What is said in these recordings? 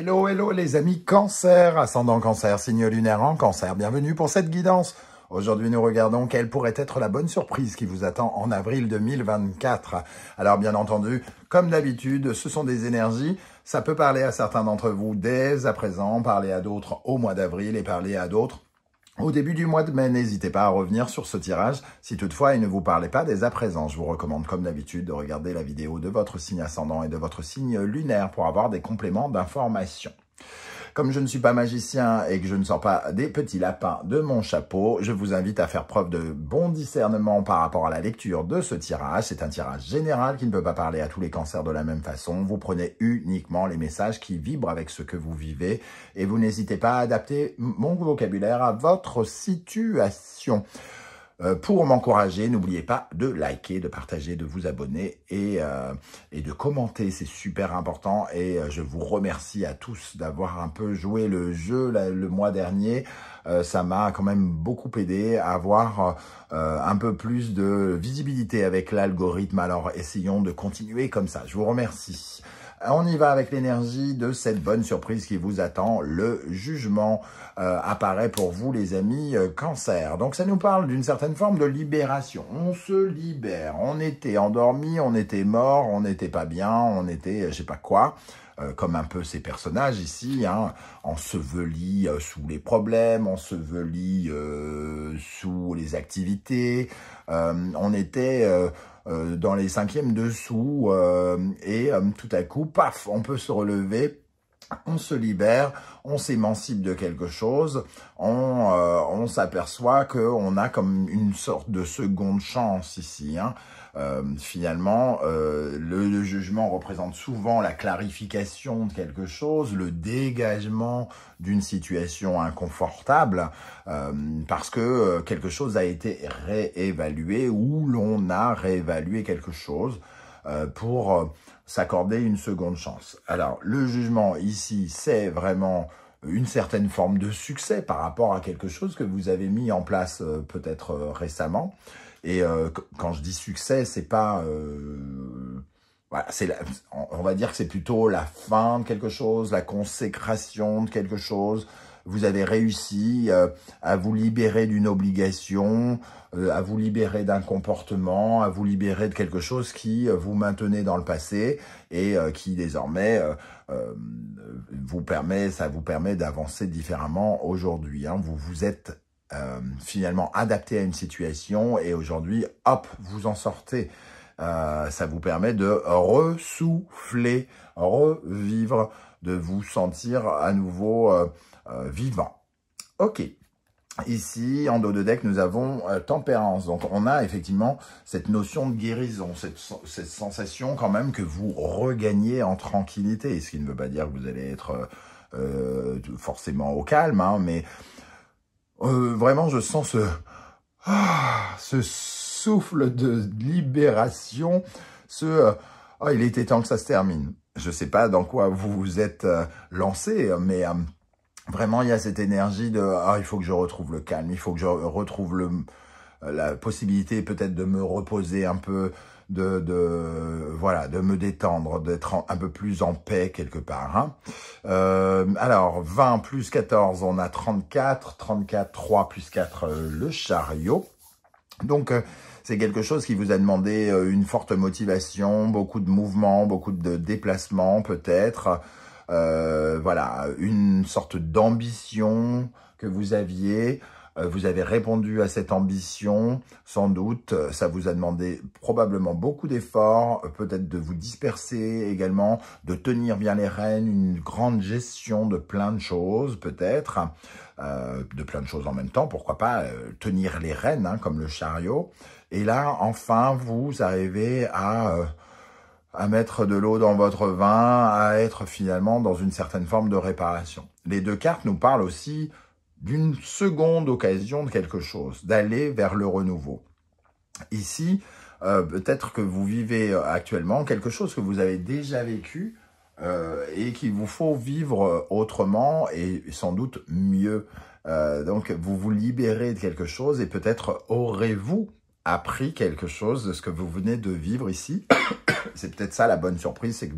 Hello, hello les amis Cancer, ascendant Cancer, signe lunaire en Cancer. Bienvenue pour cette guidance. Aujourd'hui, nous regardons quelle pourrait être la bonne surprise qui vous attend en avril 2024. Alors, bien entendu, comme d'habitude, ce sont des énergies. Ça peut parler à certains d'entre vous dès à présent, parler à d'autres au mois d'avril et parler à d'autres au début du mois de mai. N'hésitez pas à revenir sur ce tirage. Si toutefois il ne vous parlait pas dès à présent, je vous recommande comme d'habitude de regarder la vidéo de votre signe ascendant et de votre signe lunaire pour avoir des compléments d'information. Comme je ne suis pas magicien et que je ne sors pas des petits lapins de mon chapeau, je vous invite à faire preuve de bon discernement par rapport à la lecture de ce tirage. C'est un tirage général qui ne peut pas parler à tous les cancers de la même façon. Vous prenez uniquement les messages qui vibrent avec ce que vous vivez et vous n'hésitez pas à adapter mon vocabulaire à votre situation. Pour m'encourager, n'oubliez pas de liker, de partager, de vous abonner et de commenter, c'est super important. Et je vous remercie à tous d'avoir un peu joué le jeu le mois dernier. Ça m'a quand même beaucoup aidé à avoir un peu plus de visibilité avec l'algorithme. Alors essayons de continuer comme ça. Je vous remercie. On y va avec l'énergie de cette bonne surprise qui vous attend. Le jugement apparaît pour vous, les amis Cancer. Donc, ça nous parle d'une certaine forme de libération. On se libère. On était endormi, on était mort, on n'était pas bien, on était je sais pas quoi. Comme un peu ces personnages ici, hein, ensevelis sous les problèmes, ensevelis sous les activités. On était dans les cinquièmes dessous et tout à coup, paf, on peut se relever. On se libère, on s'émancipe de quelque chose, on s'aperçoit qu'on a comme une sorte de seconde chance ici. Hein. Finalement, le jugement représente souvent la clarification de quelque chose, le dégagement d'une situation inconfortable, parce que quelque chose a été réévalué ou l'on a réévalué quelque chose pour s'accorder une seconde chance. Alors, le jugement ici, c'est vraiment une certaine forme de succès par rapport à quelque chose que vous avez mis en place peut-être récemment. Et quand je dis succès, c'est pas... voilà, on va dire que c'est plutôt la fin de quelque chose, la consécration de quelque chose. Vous avez réussi à vous libérer d'une obligation, à vous libérer d'un comportement, à vous libérer de quelque chose qui vous maintenait dans le passé et qui désormais ça vous permet d'avancer différemment aujourd'hui. Hein. Vous vous êtes finalement adapté à une situation et aujourd'hui, hop, vous en sortez. Ça vous permet de ressouffler, revivre, de vous sentir à nouveau vivant. Ok. Ici, en dos de deck, nous avons tempérance. Donc, on a effectivement cette notion de guérison, cette sensation quand même que vous regagnez en tranquillité. Ce qui ne veut pas dire que vous allez être forcément au calme, hein, mais vraiment, je sens ce souffle de libération, il était temps que ça se termine. Je ne sais pas dans quoi vous vous êtes lancé, mais vraiment, il y a cette énergie de il faut que je retrouve le calme, il faut que je retrouve la possibilité peut-être de me reposer un peu, voilà, de me détendre, d'être un peu plus en paix quelque part. Hein. Alors, 20 plus 14, on a 34, 34, 3 plus 4, le chariot. Donc, c'est quelque chose qui vous a demandé une forte motivation, beaucoup de mouvements, beaucoup de déplacements peut-être. Voilà, une sorte d'ambition que vous aviez. Vous avez répondu à cette ambition, sans doute. Ça vous a demandé probablement beaucoup d'efforts, peut-être de vous disperser également, de tenir bien les rênes, une grande gestion de plein de choses peut-être, de plein de choses en même temps, pourquoi pas tenir les rênes hein, comme le chariot. Et là, enfin, vous arrivez à mettre de l'eau dans votre vin, à être finalement dans une certaine forme de réparation. Les deux cartes nous parlent aussi d'une seconde occasion de quelque chose, d'aller vers le renouveau. Ici, peut-être que vous vivez actuellement quelque chose que vous avez déjà vécu et qu'il vous faut vivre autrement et sans doute mieux. Donc, vous vous libérez de quelque chose et peut-être aurez-vous appris quelque chose de ce que vous venez de vivre ici. C'est peut-être ça la bonne surprise, c'est que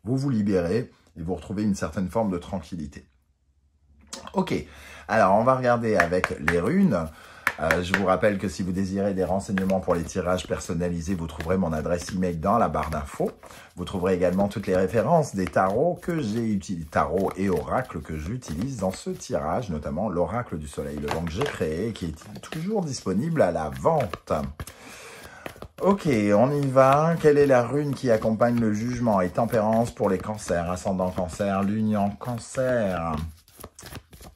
vous libérez et vous retrouvez une certaine forme de tranquillité. Ok, alors on va regarder avec les runes. Je vous rappelle que si vous désirez des renseignements pour les tirages personnalisés, vous trouverez mon adresse email dans la barre d'infos. Vous trouverez également toutes les références des tarots que j'ai utilisés, tarots et oracles que j'utilise dans ce tirage, notamment l'oracle du soleil levant que j'ai créé et qui est toujours disponible à la vente. Ok, on y va. Quelle est la rune qui accompagne le jugement et tempérance pour les cancers, ascendant cancer, lune en cancer?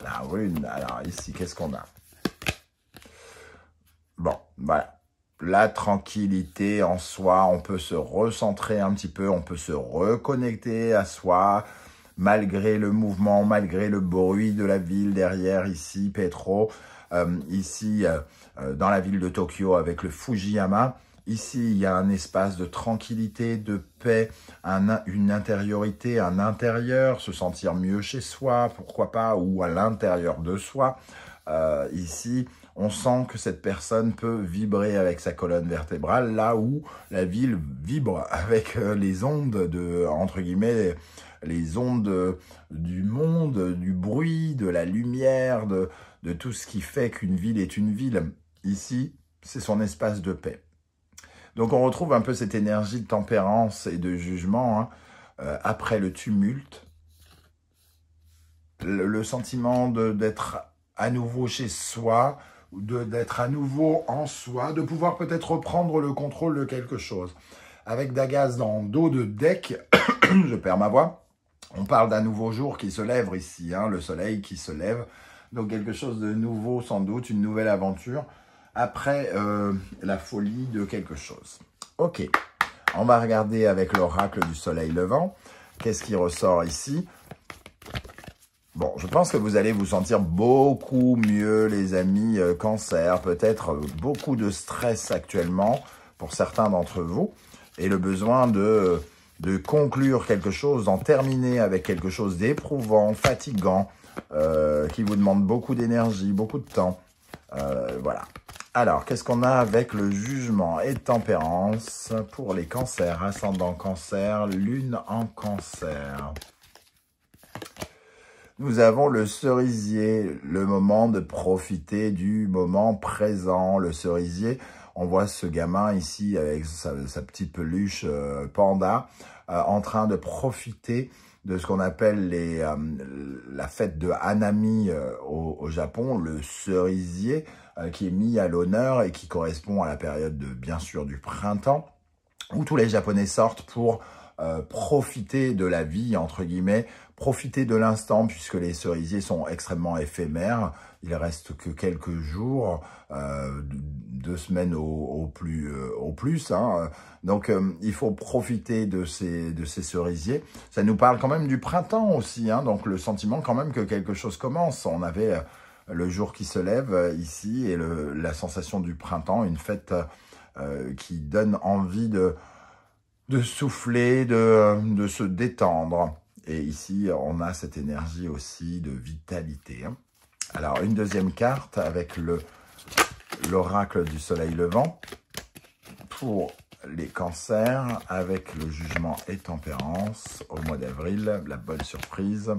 La rune, alors ici, qu'est-ce qu'on a? Bon, voilà. La tranquillité en soi, on peut se recentrer un petit peu, on peut se reconnecter à soi, malgré le mouvement, malgré le bruit de la ville derrière, ici, Petro, dans la ville de Tokyo avec le Fujiyama. Ici, il y a un espace de tranquillité, de paix, une intériorité, un intérieur, se sentir mieux chez soi, pourquoi pas, ou à l'intérieur de soi. Ici, on sent que cette personne peut vibrer avec sa colonne vertébrale, là où la ville vibre avec les ondes de, entre guillemets, les ondes du monde, du bruit, de la lumière, de tout ce qui fait qu'une ville est une ville. Ici, c'est son espace de paix. Donc on retrouve un peu cette énergie de tempérance et de jugement après le tumulte. Le sentiment d'être à nouveau chez soi, d'être à nouveau en soi, de pouvoir peut-être reprendre le contrôle de quelque chose. Avec Dagaz dans dos de deck, je perds ma voix, on parle d'un nouveau jour qui se lève ici, le soleil qui se lève. Donc quelque chose de nouveau sans doute, une nouvelle aventure, après la folie de quelque chose. Ok, on va regarder avec l'oracle du soleil levant. Qu'est-ce qui ressort ici? Bon, je pense que vous allez vous sentir beaucoup mieux, les amis cancer. Peut-être beaucoup de stress actuellement pour certains d'entre vous. Et le besoin de conclure quelque chose, d'en terminer avec quelque chose d'éprouvant, fatigant, qui vous demande beaucoup d'énergie, beaucoup de temps. Voilà. Alors, qu'est-ce qu'on a avec le jugement et tempérance pour les cancers, ascendant cancer, lune en cancer? Nous avons le cerisier, le moment de profiter du moment présent. Le cerisier, on voit ce gamin ici avec sa petite peluche panda en train de profiter de ce qu'on appelle la fête de Hanami au Japon, le cerisier qui est mis à l'honneur et qui correspond à la période bien sûr du printemps, où tous les Japonais sortent pour profiter de la vie, entre guillemets, profiter de l'instant, puisque les cerisiers sont extrêmement éphémères. Il reste que quelques jours, 2 semaines au plus. Donc, il faut profiter de ces cerisiers. Ça nous parle quand même du printemps aussi, donc le sentiment quand même que quelque chose commence. On avait le jour qui se lève ici et la sensation du printemps, une fête qui donne envie de souffler, de se détendre. Et ici, on a cette énergie aussi de vitalité. Alors, une deuxième carte avec l'oracle du soleil levant pour les cancers, avec le jugement et tempérance au mois d'avril, la bonne surprise,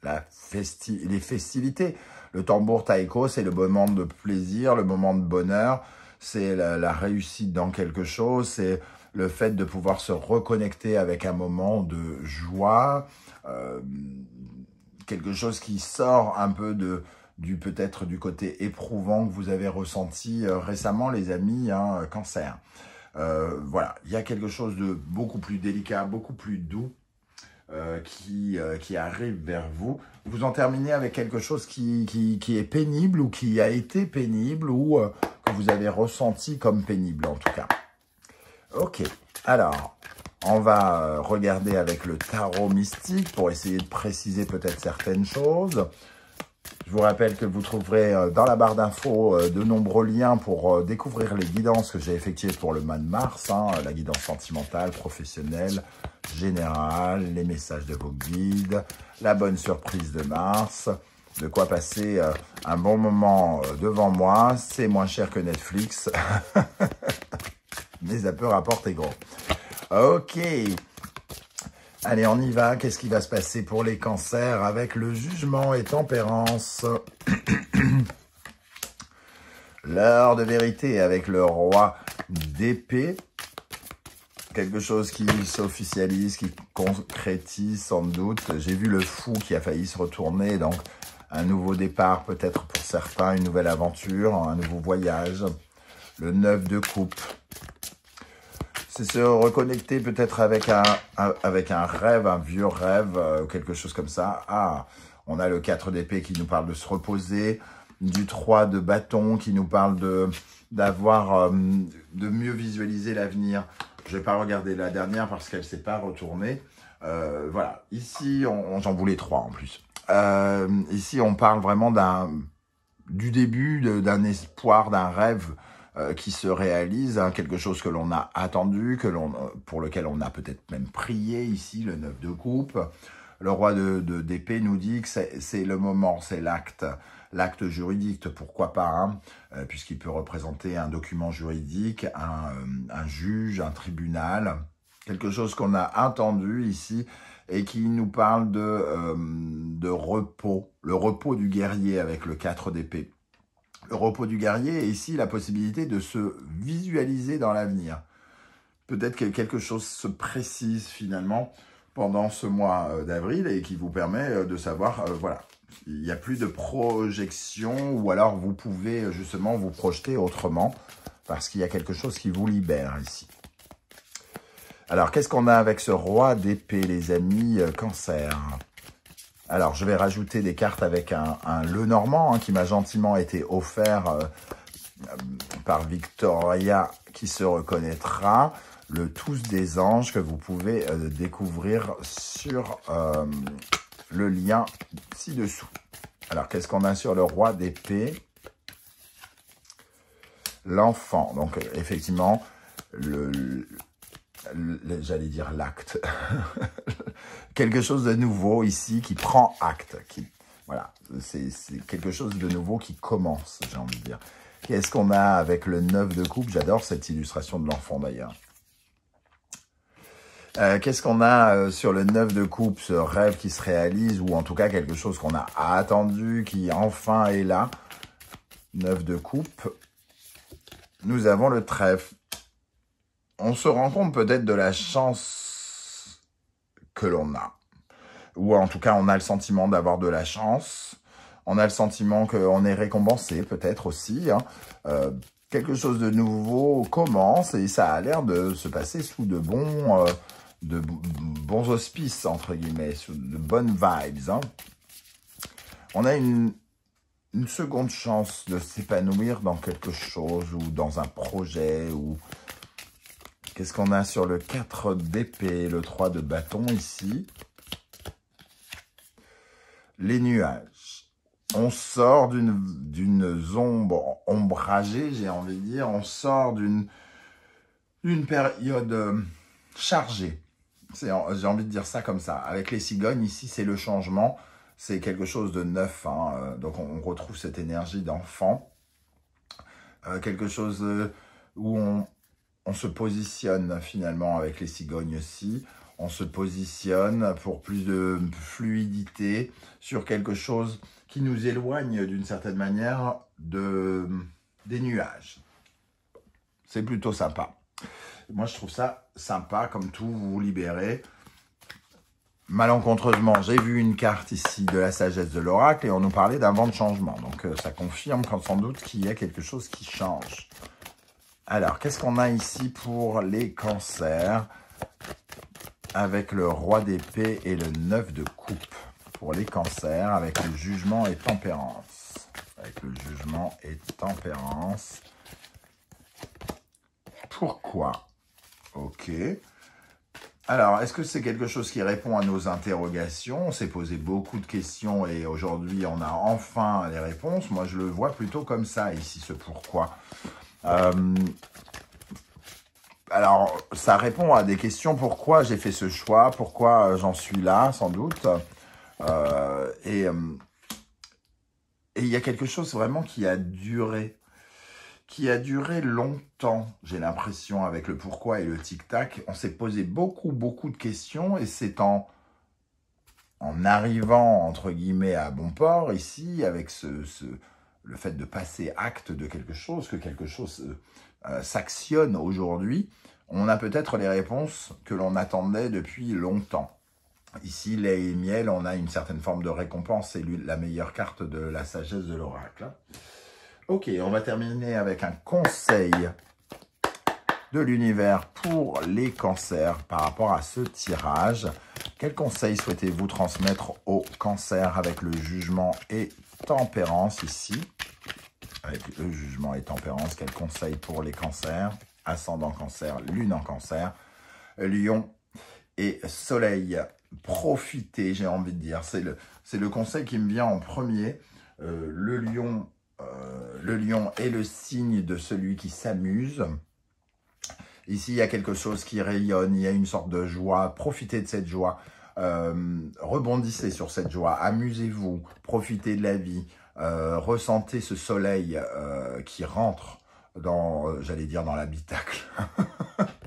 les festivités. Le tambour taiko, c'est le moment de plaisir, le moment de bonheur, c'est la réussite dans quelque chose, c'est le fait de pouvoir se reconnecter avec un moment de joie, quelque chose qui sort un peu peut-être du côté éprouvant que vous avez ressenti récemment, les amis, cancer. Voilà, il y a quelque chose de beaucoup plus délicat, beaucoup plus doux qui arrive vers vous. Vous en terminez avec quelque chose qui est pénible ou qui a été pénible ou que vous avez ressenti comme pénible en tout cas. Ok, alors, on va regarder avec le tarot mystique pour essayer de préciser peut-être certaines choses. Je vous rappelle que vous trouverez dans la barre d'infos de nombreux liens pour découvrir les guidances que j'ai effectuées pour le mois de mars, la guidance sentimentale, professionnelle, générale, les messages de vos guides, la bonne surprise de mars, de quoi passer un bon moment devant moi. C'est moins cher que Netflix. Mais ça peut rapporter gros. Ok. Allez, on y va. Qu'est-ce qui va se passer pour les cancers avec le jugement et tempérance? L'heure de vérité avec le roi d'épée. Quelque chose qui s'officialise, qui concrétise sans doute. J'ai vu le fou qui a failli se retourner, donc un nouveau départ peut-être pour certains, une nouvelle aventure, un nouveau voyage. Le 9 de coupe. C'est se reconnecter peut-être avec un rêve, un vieux rêve, quelque chose comme ça. Ah, on a le 4 d'épée qui nous parle de se reposer, du 3 de bâton qui nous parle de mieux visualiser l'avenir. Je ne vais pas regarder la dernière parce qu'elle ne s'est pas retournée. Voilà, ici, j'en voulais 3 en plus. Ici, on parle vraiment du début, d'un espoir, d'un rêve qui se réalise, hein, quelque chose que l'on a attendu, pour lequel on a peut-être même prié ici, le 9 de coupe. Le roi d'épée nous dit que c'est le moment, c'est l'acte juridique, pourquoi pas, hein, puisqu'il peut représenter un document juridique, un juge, un tribunal, quelque chose qu'on a attendu ici et qui nous parle de repos, le repos du guerrier avec le 4 d'épée. Le repos du guerrier est ici la possibilité de se visualiser dans l'avenir. Peut-être que quelque chose se précise finalement pendant ce mois d'avril et qui vous permet de savoir, voilà, il n'y a plus de projection ou alors vous pouvez justement vous projeter autrement parce qu'il y a quelque chose qui vous libère ici. Alors, qu'est-ce qu'on a avec ce roi d'épée, les amis cancer? Alors, je vais rajouter des cartes avec un Lenormand qui m'a gentiment été offert par Victoria, qui se reconnaîtra. Le tous des anges que vous pouvez découvrir sur le lien ci-dessous. Alors, qu'est-ce qu'on a sur le roi d'épée? L'enfant. Donc, effectivement, j'allais dire l'acte. Quelque chose de nouveau ici qui prend acte. Voilà, c'est quelque chose de nouveau qui commence, j'ai envie de dire. Qu'est-ce qu'on a avec le 9 de coupe? J'adore cette illustration de l'enfant d'ailleurs. Qu'est-ce qu'on a sur le 9 de coupe, ce rêve qui se réalise, ou en tout cas quelque chose qu'on a attendu, qui enfin est là. 9 de coupe. Nous avons le trèfle. On se rend compte peut-être de la chance que l'on a. Ou en tout cas, on a le sentiment d'avoir de la chance. On a le sentiment qu'on est récompensé peut-être aussi. Hein. Quelque chose de nouveau commence et ça a l'air de se passer sous de bons auspices, entre guillemets, sous de bonnes vibes. Hein. On a une seconde chance de s'épanouir dans quelque chose ou dans un projet ou... Qu'est-ce qu'on a sur le 4 d'épée, le 3 de bâton ici? Les nuages. On sort d'une zone ombragée, j'ai envie de dire. On sort d'une période chargée. J'ai envie de dire ça comme ça. Avec les cigognes, ici, c'est le changement. C'est quelque chose de neuf. Hein. Donc, on retrouve cette énergie d'enfant. Quelque chose où on se positionne finalement avec les cigognes aussi. On se positionne pour plus de fluidité sur quelque chose qui nous éloigne d'une certaine manière des nuages. C'est plutôt sympa. Moi, je trouve ça sympa, comme tout, vous vous libérez. Malencontreusement, j'ai vu une carte ici de la sagesse de l'oracle et on nous parlait d'un vent de changement. Donc, ça confirme sans doute qu'il y a quelque chose qui change. Alors, qu'est-ce qu'on a ici pour les cancers avec le roi d'épée et le 9 de coupe? Pour les cancers, avec le jugement et tempérance. Avec le jugement et tempérance. Pourquoi? Ok. Alors, est-ce que c'est quelque chose qui répond à nos interrogations? On s'est posé beaucoup de questions et aujourd'hui, on a enfin les réponses. Moi, je le vois plutôt comme ça ici, ce pourquoi. Alors, ça répond à des questions. Pourquoi j'ai fait ce choix? Pourquoi j'en suis là, sans doute? Et il y a quelque chose vraiment qui a duré, qui a duré longtemps, j'ai l'impression, avec le pourquoi et le tic-tac. On s'est posé beaucoup de questions et c'est en arrivant, entre guillemets, à bon port, ici, avec le fait de passer acte de quelque chose, que quelque chose s'actionne aujourd'hui, on a peut-être les réponses que l'on attendait depuis longtemps. Ici, lait et miel, on a une certaine forme de récompense, c'est la meilleure carte de la sagesse de l'oracle. Ok, on va terminer avec un conseil de l'univers pour les cancers par rapport à ce tirage. Quel conseil souhaitez-vous transmettre aux cancers avec le jugement et tempérance ici? Avec le jugement et tempérance, quel conseil pour les cancers? Ascendant cancer, lune en cancer, lion et soleil. Profitez, j'ai envie de dire. C'est le conseil qui me vient en premier. Le lion est le signe de celui qui s'amuse. Ici, il y a quelque chose qui rayonne, il y a une sorte de joie. Profitez de cette joie. Rebondissez sur cette joie. Amusez-vous. Profitez de la vie. Ressentez ce soleil qui rentre dans, j'allais dire, dans l'habitacle.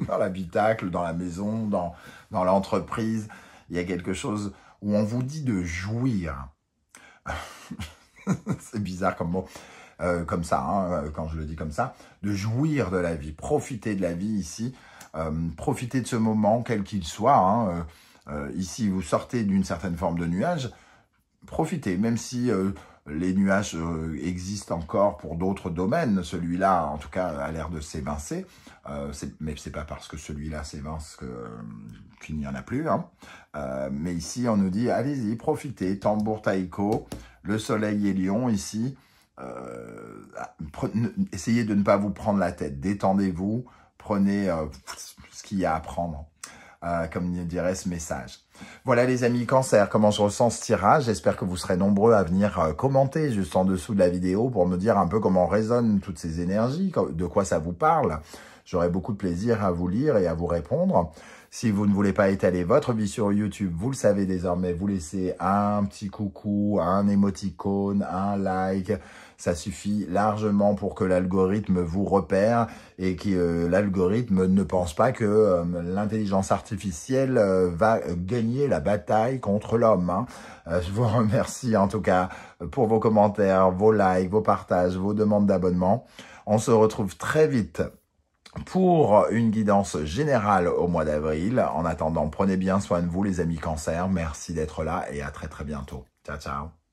Dans l'habitacle, dans la maison, dans l'entreprise. Il y a quelque chose où on vous dit de jouir. C'est bizarre comme mot. Comme ça, hein, quand je le dis comme ça, de jouir de la vie, profiter de la vie ici, profiter de ce moment, quel qu'il soit. Hein, ici, vous sortez d'une certaine forme de nuage, profitez, même si les nuages existent encore pour d'autres domaines. Celui-là, en tout cas, a l'air de s'évincer, mais c'est pas parce que celui-là s'évince qu'il n'y en a plus. Hein. Mais ici, on nous dit, allez-y, profitez, tambour taïko, le soleil et lion ici. Essayez de ne pas vous prendre la tête, détendez-vous, prenez ce qu'il y a à prendre, comme dirait ce message. Voilà les amis cancer, comment je ressens ce tirage. J'espère que vous serez nombreux à venir commenter juste en dessous de la vidéo pour me dire un peu comment résonnent toutes ces énergies, de quoi ça vous parle. J'aurai beaucoup de plaisir à vous lire et à vous répondre. Si vous ne voulez pas étaler votre vie sur YouTube, vous le savez désormais, vous laissez un petit coucou, un émoticône, un like. Ça suffit largement pour que l'algorithme vous repère et que l'algorithme ne pense pas que l'intelligence artificielle va gagner la bataille contre l'homme. Hein. Je vous remercie en tout cas pour vos commentaires, vos likes, vos partages, vos demandes d'abonnement. On se retrouve très vite pour une guidance générale au mois d'avril. En attendant, prenez bien soin de vous les amis cancer. Merci d'être là et à très bientôt. Ciao, ciao.